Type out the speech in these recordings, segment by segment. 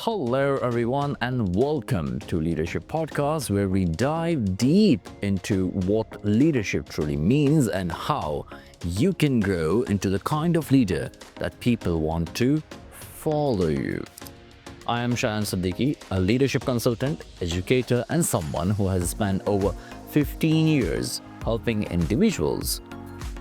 Hello, everyone, and welcome to Leadership Podcast, where we dive deep into what leadership truly means and how you can grow into the kind of leader that people want to follow you. I am Shayan Siddiqui, a leadership consultant, educator, and someone who has spent over 15 years helping individuals,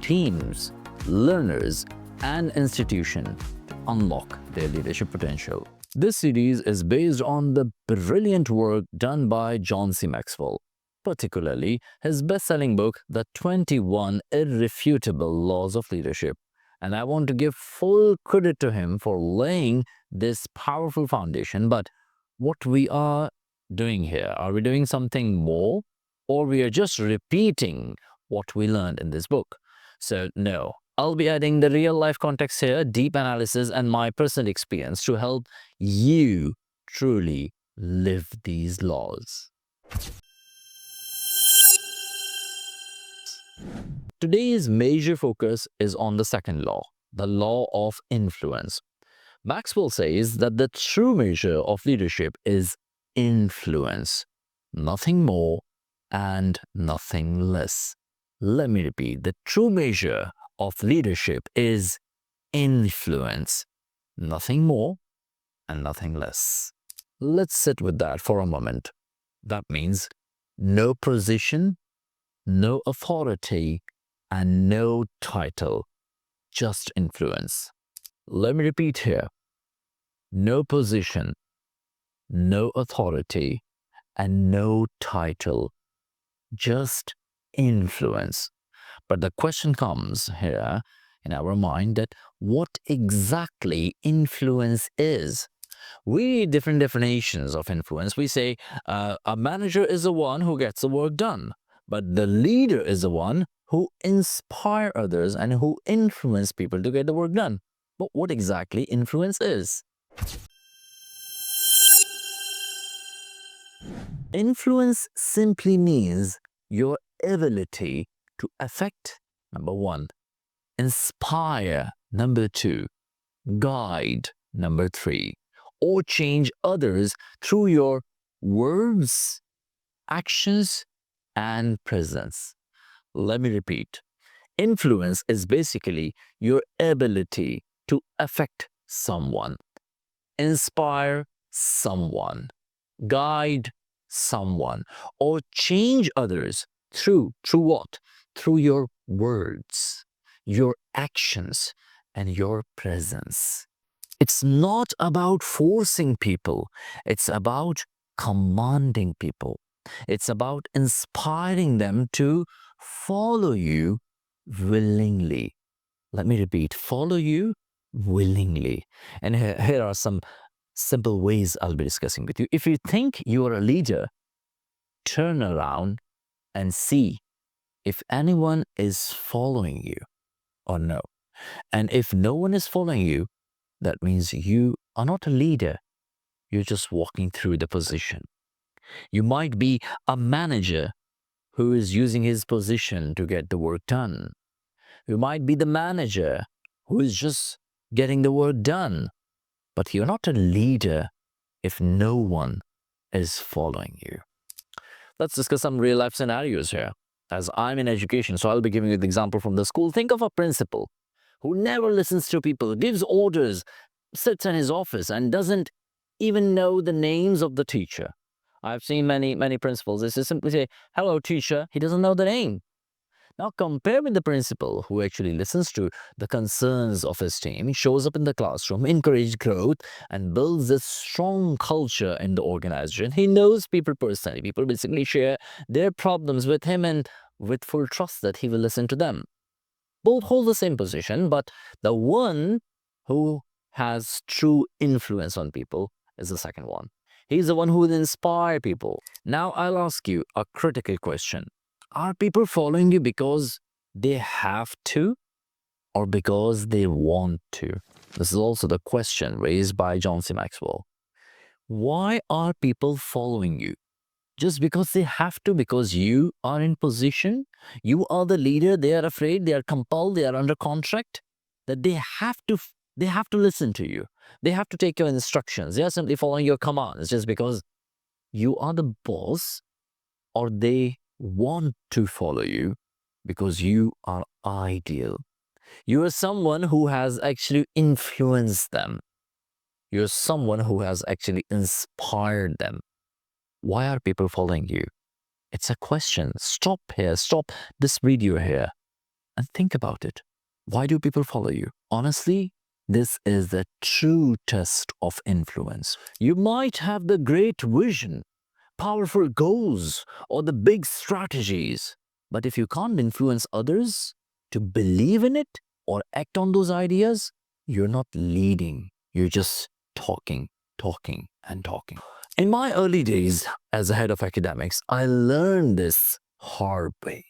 teams, learners, and institutions to unlock their leadership potential. This series is based on the brilliant work done by John C. Maxwell, particularly his best-selling book, The 21 Irrefutable Laws of Leadership. And I want to give full credit to him for laying this powerful foundation. But what we are doing here, are we doing something more, or we are just repeating what we learned in this book? So no, I'll be adding the real life context here, deep analysis, and my personal experience to help you truly live these laws. Today's major focus is on the second law, the law of influence. Maxwell says that the true measure of leadership is influence, nothing more and nothing less. Let me repeat, the true measure of leadership is influence, nothing more and nothing less. Let's sit with that for a moment. That means no position, no authority, and no title, just influence. Let me repeat here. No position, no authority, and no title, just influence. But the question comes here in our mind that what exactly influence is? We need different definitions of influence. We say a manager is the one who gets the work done, but the leader is the one who inspire others and who influence people to get the work done. But what exactly influence is? Influence simply means your ability to affect, number one, inspire, number two, guide, number three, or change others through your words, actions, and presence. Let me repeat. Influence is basically your ability to affect someone, inspire someone, guide someone, or change others through what? Through your words, your actions, and your presence. It's not about forcing people. It's about commanding people. It's about inspiring them to follow you willingly. Let me repeat, follow you willingly. And here are some simple ways I'll be discussing with you. If you think you are a leader, turn around and see if anyone is following you or no. And if no one is following you, that means you are not a leader. You're just walking through the position. You might be a manager who is using his position to get the work done. You might be the manager who is just getting the work done. But you're not a leader if no one is following you. Let's discuss some real life scenarios here. As I'm in education, so I'll be giving you the example from the school. Think of a principal who never listens to people, gives orders, sits in his office, and doesn't even know the names of the teacher. I've seen many principals. They just simply say, "Hello, teacher." He doesn't know the name. Now compare with the principal who actually listens to the concerns of his team, shows up in the classroom, encourages growth, and builds a strong culture in the organization. He knows people personally. People basically share their problems with him and with full trust that he will listen to them. Both hold the same position, but the one who has true influence on people is the second one. He's the one who will inspire people. Now I'll ask you a critical question. Are people following you because they have to or because they want to? This is also the question raised by John C. Maxwell. Why are people following you? Just because they have to, because you are in position, you are the leader, they are afraid, they are compelled, they are under contract, that they have to They have to listen to you. They have to take your instructions. They are simply following your commands just because you are the boss, or they want to follow you because you are ideal. You are someone who has actually influenced them. You're someone who has actually inspired them. Why are people following you? It's a question. Stop here. Stop this video here and think about it. Why do people follow you? Honestly, this is the true test of influence. You might have the great vision, powerful goals, or the big strategies, but if you can't influence others to believe in it or act on those ideas, you're not leading. You're just talking, talking, and talking. In my early days as a head of academics, I learned this hard way.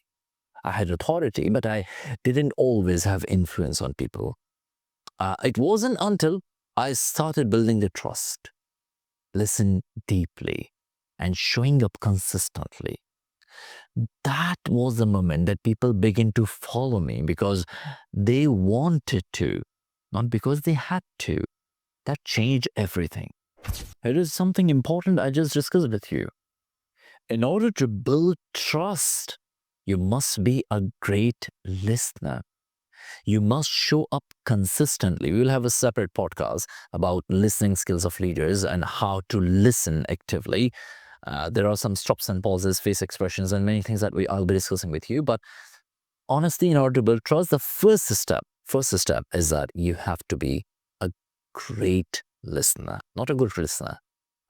I had authority, but I didn't always have influence on people. It wasn't until I started building the trust, listen deeply, and showing up consistently. That was the moment that people began to follow me because they wanted to, not because they had to. That changed everything. It is something important I just discussed with you. In order to build trust, you must be a great listener. You must show up consistently. We will have a separate podcast about listening skills of leaders and how to listen actively. There are some stops and pauses, face expressions, and many things that I'll be discussing with you. But honestly, in order to build trust, the first step is that you have to be a great listener, not a good listener,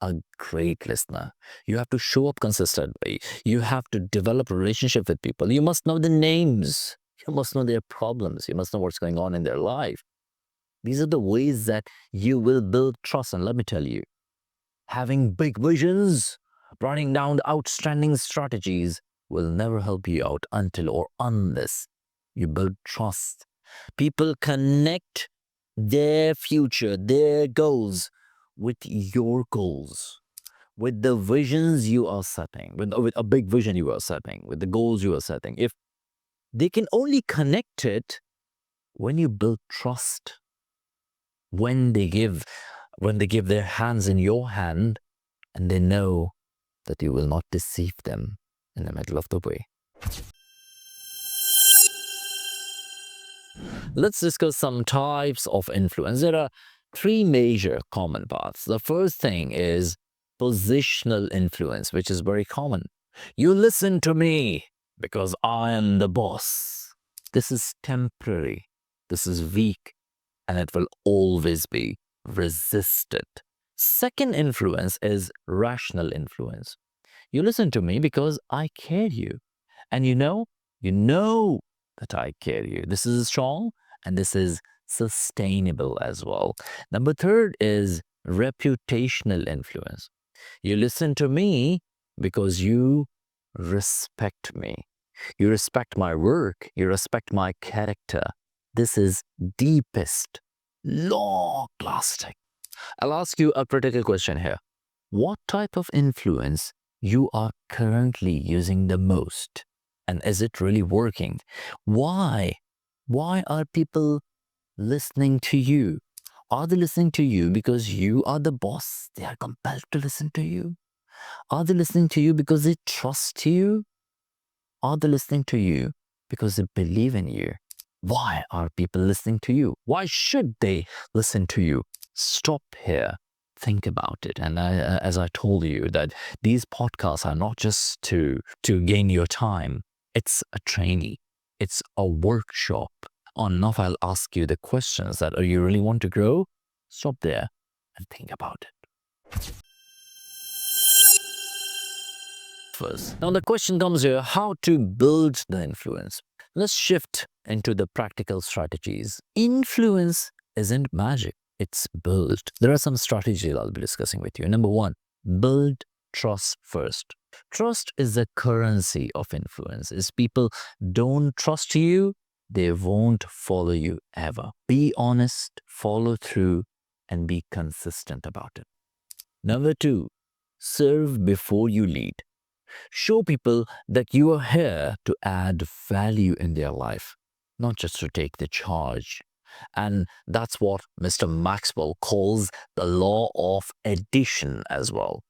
a great listener. You have to show up consistently. You have to develop a relationship with people. You must know the names. You must know their problems. You must know what's going on in their life. These are the ways that you will build trust. And let me tell you, having big visions, running down the outstanding strategies will never help you out until or unless you build trust. People connect their future, their goals with your goals, with the visions you are setting, with a big vision you are setting, with the goals you are setting. If they can only connect it when you build trust, when they give their hands in your hand, and they know that you will not deceive them in the middle of the way. Let's discuss some types of influence. There are three major common paths. The first thing is positional influence, which is very common. You listen to me because I am the boss. This is temporary. This is weak, and it will always be resisted. Second influence is rational influence. You listen to me because I care you. And you know that I care you. This is strong and this is sustainable as well. Number third is reputational influence. You listen to me because you respect me. You respect my work. You respect my character. This is deepest, long lasting. I'll ask you a critical question here. What type of influence you are currently using the most? And is it really working? Why? Why are people listening to you? Are they listening to you because you are the boss? They are compelled to listen to you? Are they listening to you because they trust you? Are they listening to you because they believe in you? Why are people listening to you? Why should they listen to you? Stop here. Think about it. And as I told you, that these podcasts are not just to gain your time. It's a training. It's a workshop. On enough, I'll ask you the questions that, you really want to grow? Stop there and think about it. First, now the question comes here, how to build the influence. Let's shift into the practical strategies. Influence isn't magic. It's built. There are some strategies I'll be discussing with you. Number one, build trust first. Trust is the currency of influence. If people don't trust you, they won't follow you ever. Be honest, follow through, and be consistent about it. Number two, serve before you lead. Show people that you are here to add value in their life, not just to take the charge. And that's what Mr. Maxwell calls the law of addition as well.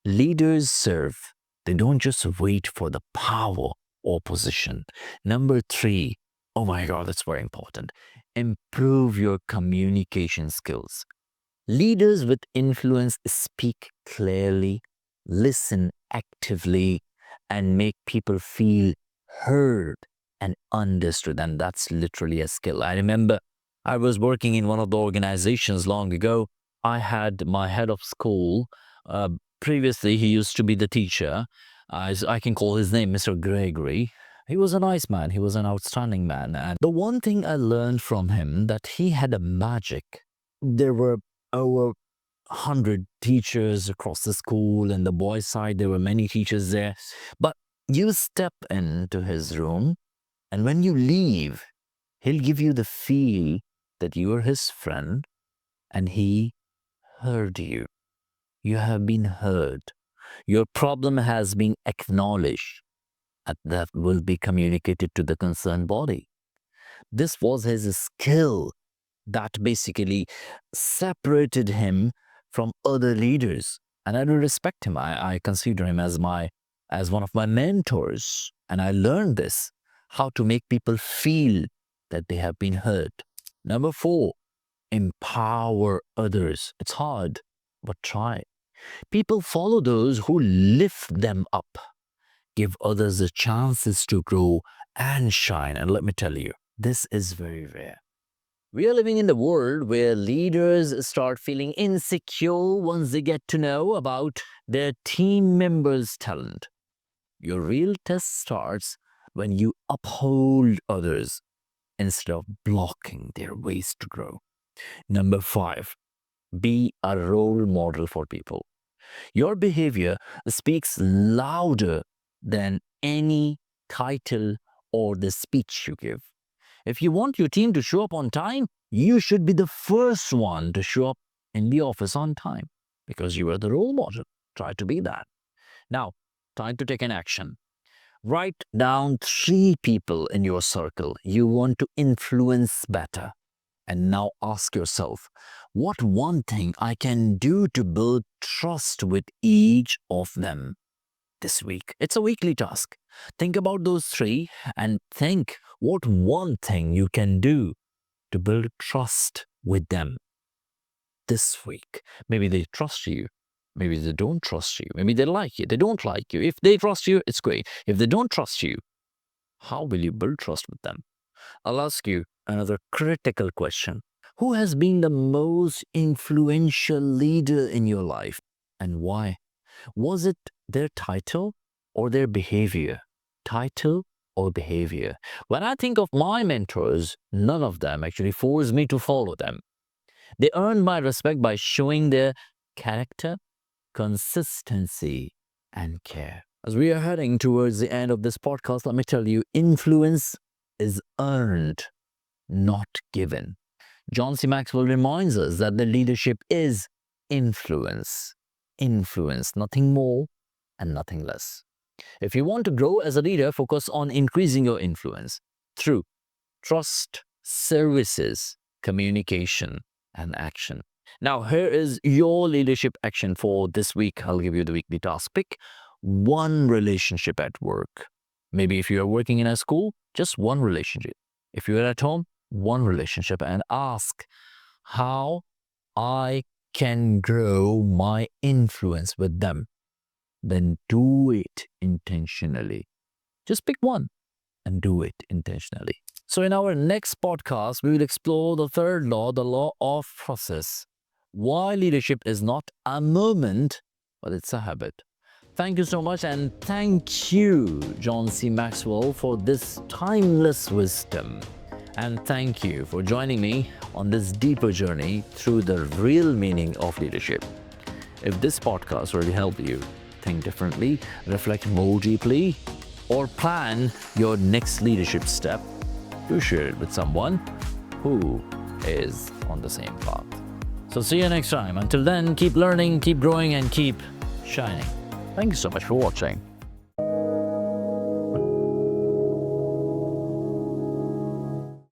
Leaders serve, they don't just wait for the power or position. Number three, oh my God, that's very important. Improve your communication skills. Leaders with influence speak clearly, listen actively, and make people feel heard and understood. And that's literally a skill. I remember I was working in one of the organizations long ago. I had my head of school. Uh, Previously, he used to be the teacher. I can call his name Mr. Gregory. He was a nice man. He was an outstanding man. And the one thing I learned from him that he had a magic. There were over 100 teachers across the school, and the boys' side, there were many teachers there. But you step into his room, and when you leave, he'll give you the feel that you are his friend and he heard you. You have been heard. Your problem has been acknowledged, and that will be communicated to the concerned body. This was his skill that basically separated him from other leaders. And I do respect him. I consider him as one of my mentors. And I learned this, how to make people feel that they have been heard. Number four, empower others. It's hard, but try. People follow those who lift them up, give others the chances to grow and shine. And let me tell you, this is very rare. We are living in the world where leaders start feeling insecure once they get to know about their team members' talent. Your real test starts when you uphold others instead of blocking their ways to grow. Number five, be a role model for people. Your behavior speaks louder than any title or the speech you give. If you want your team to show up on time, you should be the first one to show up in the office on time because you are the role model. Try to be that. Now, time to take an action. Write down 3 people in your circle you want to influence better. And now ask yourself, what one thing I can do to build trust with each of them this week? It's a weekly task. Think about those 3 and think what one thing you can do to build trust with them this week. Maybe they trust you. Maybe they don't trust you. Maybe they like you. They don't like you. If they trust you, it's great. If they don't trust you, how will you build trust with them? I'll ask you another critical question. Who has been the most influential leader in your life and why? Was it their title or their behavior? Title or behavior? When I think of my mentors, none of them actually forced me to follow them. They earned my respect by showing their character, consistency, and care. As we are heading towards the end of this podcast, let me tell you, influence is earned, not given. John C. Maxwell reminds us that the leadership is influence. Influence, nothing more and nothing less. If you want to grow as a leader, focus on increasing your influence through trust, services, communication, and action. Now, here is your leadership action for this week. I'll give you the weekly task. Pick one relationship at work. Maybe if you are working in a school, just one relationship. If you're at home, one relationship, and ask how I can grow my influence with them. Then do it intentionally. Just pick one and do it intentionally. So in our next podcast, we will explore the third law, the law of process. Why leadership is not a moment, but it's a habit. Thank you so much, and thank you, John C. Maxwell, for this timeless wisdom. And thank you for joining me on this deeper journey through the real meaning of leadership. If this podcast really helped you think differently, reflect more deeply, or plan your next leadership step, do share it with someone who is on the same path. So see you next time. Until then, keep learning, keep growing, and keep shining. Thank you so much for watching.